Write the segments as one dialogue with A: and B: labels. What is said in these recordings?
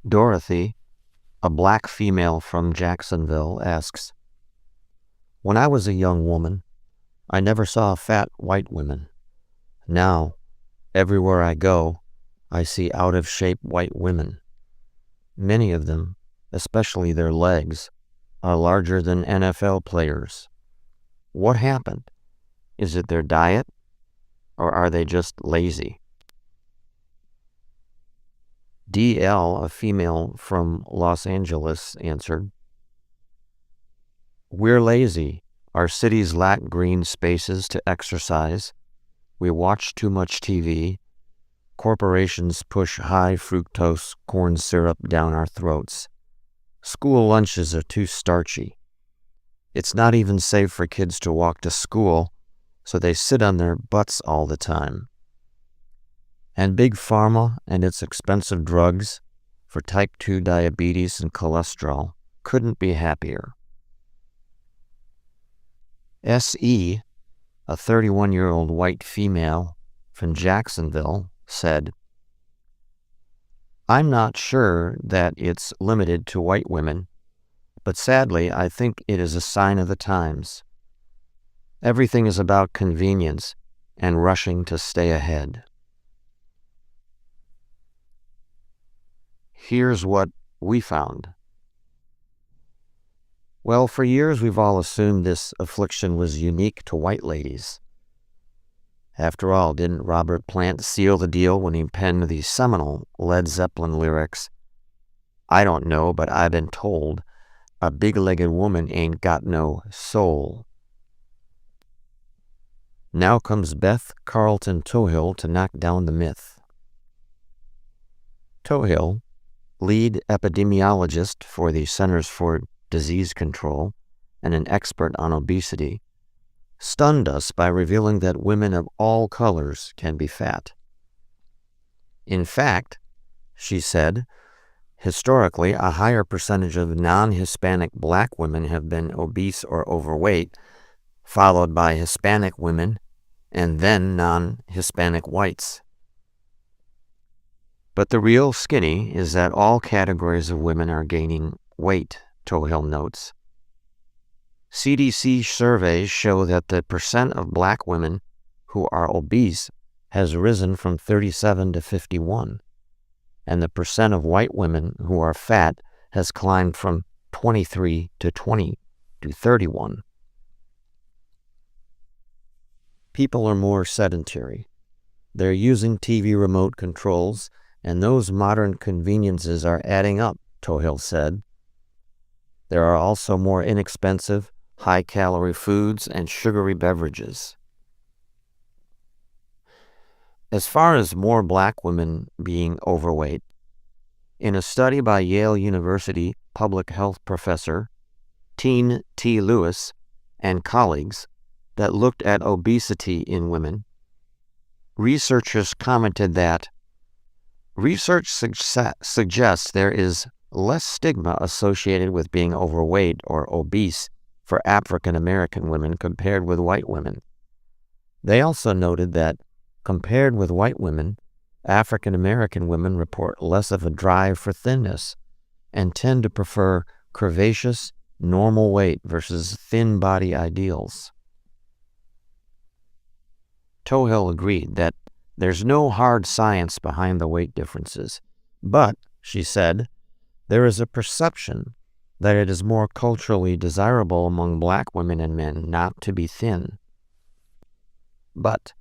A: Dorothy, a black female from Jacksonville, asks, "When I was a young woman, I never saw fat white women. Now, everywhere I go, I see out-of-shape white women. Many of them, especially their legs, are larger than NFL players. What happened? Is it their diet, or are they just lazy?" DL, a female from Los Angeles, answered, "We're lazy. Our cities lack green spaces to exercise. We watch too much TV. Corporations push high fructose corn syrup down our throats. School lunches are too starchy. It's not even safe for kids to walk to school, so they sit on their butts all the time. And Big Pharma and its expensive drugs for type 2 diabetes and cholesterol couldn't be happier." SE, a 31-year-old white female from Jacksonville, said, "I'm not sure that it's limited to white women, but sadly I think it is a sign of the times. Everything is about convenience and rushing to stay ahead." Here's what we found. Well, for years we've all assumed this affliction was unique to white ladies. After all, didn't Robert Plant seal the deal when he penned the seminal Led Zeppelin lyrics, "I don't know, but I've been told a big-legged woman ain't got no soul"? Now comes Beth Carlton Tohill to knock down the myth. Tohill, lead epidemiologist for the Centers for Disease Control and an expert on obesity, stunned us by revealing that women of all colors can be fat. In fact, she said, historically, a higher percentage of non-Hispanic black women have been obese or overweight, followed by Hispanic women and then non-Hispanic whites. But the real skinny is that all categories of women are gaining weight, Tohill notes. CDC surveys show that the percent of black women who are obese has risen from 37 to 51, and the percent of white women who are fat has climbed from 23 to 20 to 31. People are more sedentary. They're using TV remote controls, and those modern conveniences are adding up, Tohill said. There are also more inexpensive, high-calorie foods and sugary beverages. As far as more black women being overweight, in a study by Yale University public health professor Teen T. Lewis and colleagues that looked at obesity in women, researchers commented that research suggests there is less stigma associated with being overweight or obese for African American women compared with white women. They also noted that, compared with white women, African American women report less of a drive for thinness and tend to prefer curvaceous, normal weight versus thin body ideals. Tohill agreed that there's no hard science behind the weight differences, but, she said, there is a perception that it is more culturally desirable among black women and men not to be thin. But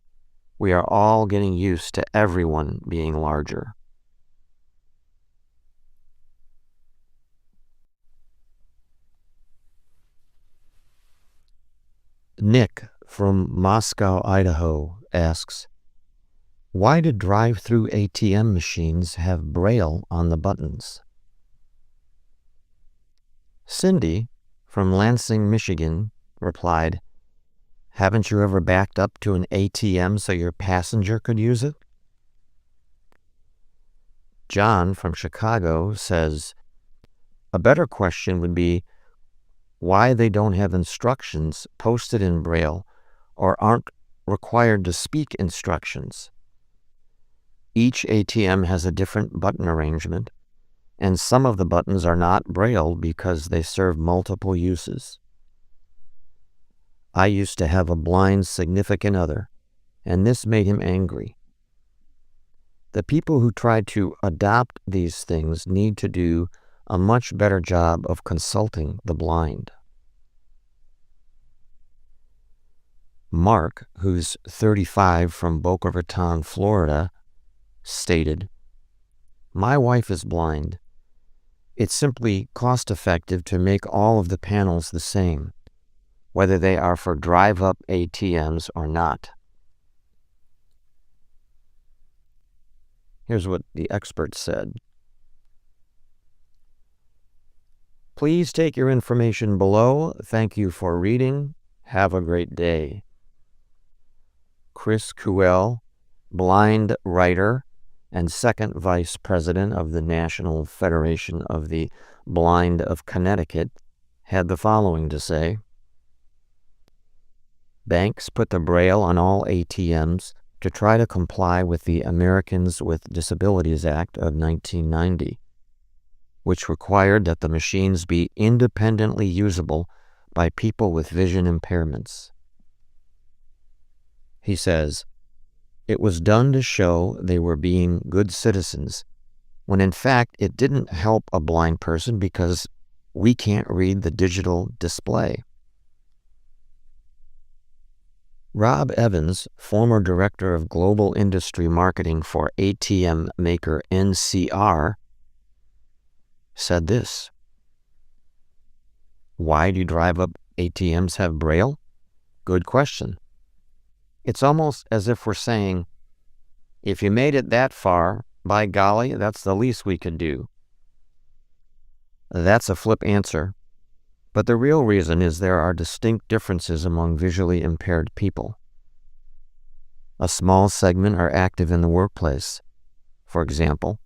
A: we are all getting used to everyone being larger. Nick from Moscow, Idaho, asks, "Why do drive-through ATM machines have Braille on the buttons?" Cindy from Lansing, Michigan, replied, "Haven't you ever backed up to an ATM so your passenger could use it?" John from Chicago says, "A better question would be why they don't have instructions posted in Braille or aren't required to speak instructions. Each ATM has a different button arrangement, and some of the buttons are not Braille because they serve multiple uses. I used to have a blind significant other, and this made him angry. The people who try to adopt these things need to do a much better job of consulting the blind. Mark, who's 35 from Boca Raton, Florida, stated, "My wife is blind. It's simply cost-effective to make all of the panels the same, whether they are for drive-up ATMs or not." Here's what the expert said. Please take your information below. Thank you for reading. Have a great day. Chris Kuell, blind writer and second vice president of the National Federation of the Blind of Connecticut, had the following to say. Banks put the Braille on all ATMs to try to comply with the Americans with Disabilities Act of 1990, which required that the machines be independently usable by people with vision impairments. He says, it was done to show they were being good citizens, when in fact it didn't help a blind person because we can't read the digital display. Rob Evans, former director of global industry marketing for ATM maker NCR, said this. Why do drive-up ATMs have Braille? Good question. It's almost as if we're saying, if you made it that far, by golly, that's the least we could do. That's a flip answer, but the real reason is there are distinct differences among visually impaired people. A small segment are active in the workplace, for example,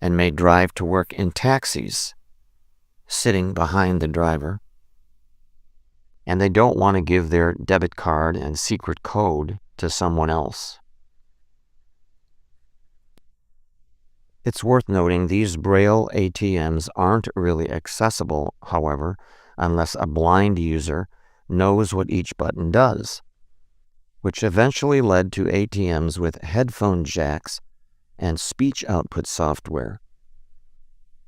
A: and may drive to work in taxis, sitting behind the driver, and they don't want to give their debit card and secret code to someone else. It's worth noting these Braille ATMs aren't really accessible, however, unless a blind user knows what each button does, which eventually led to ATMs with headphone jacks and speech output software.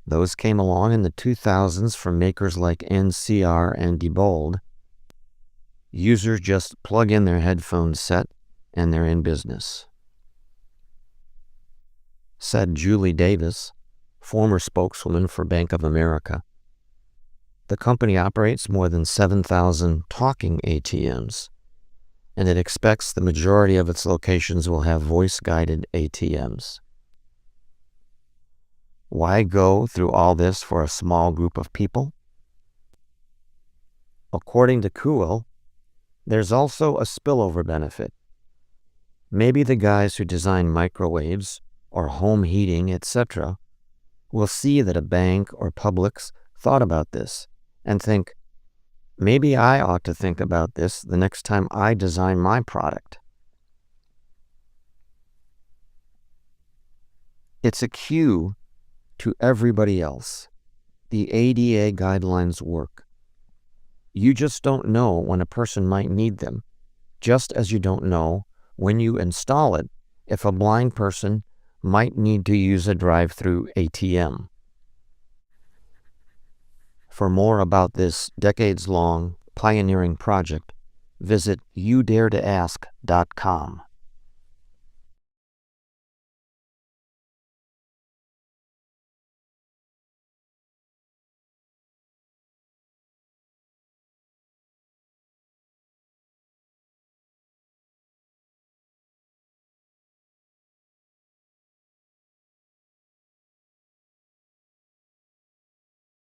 A: Those came along in the 2000s from makers like NCR and Diebold. Users just plug in their headphone set and they're in business. Said Julie Davis, former spokeswoman for Bank of America. The company operates more than 7,000 talking ATMs, and it expects the majority of its locations will have voice-guided ATMs. Why go through all this for a small group of people? According to Kuhl, there's also a spillover benefit. Maybe the guys who design microwaves or home heating, etc., will see that a bank or Publix thought about this and think, maybe I ought to think about this the next time I design my product. It's a cue to everybody else. The ADA guidelines work. You just don't know when a person might need them, just as you don't know when you install it if a blind person might need to use a drive-through ATM. For more about this decades-long pioneering project, visit youdaretoask.com.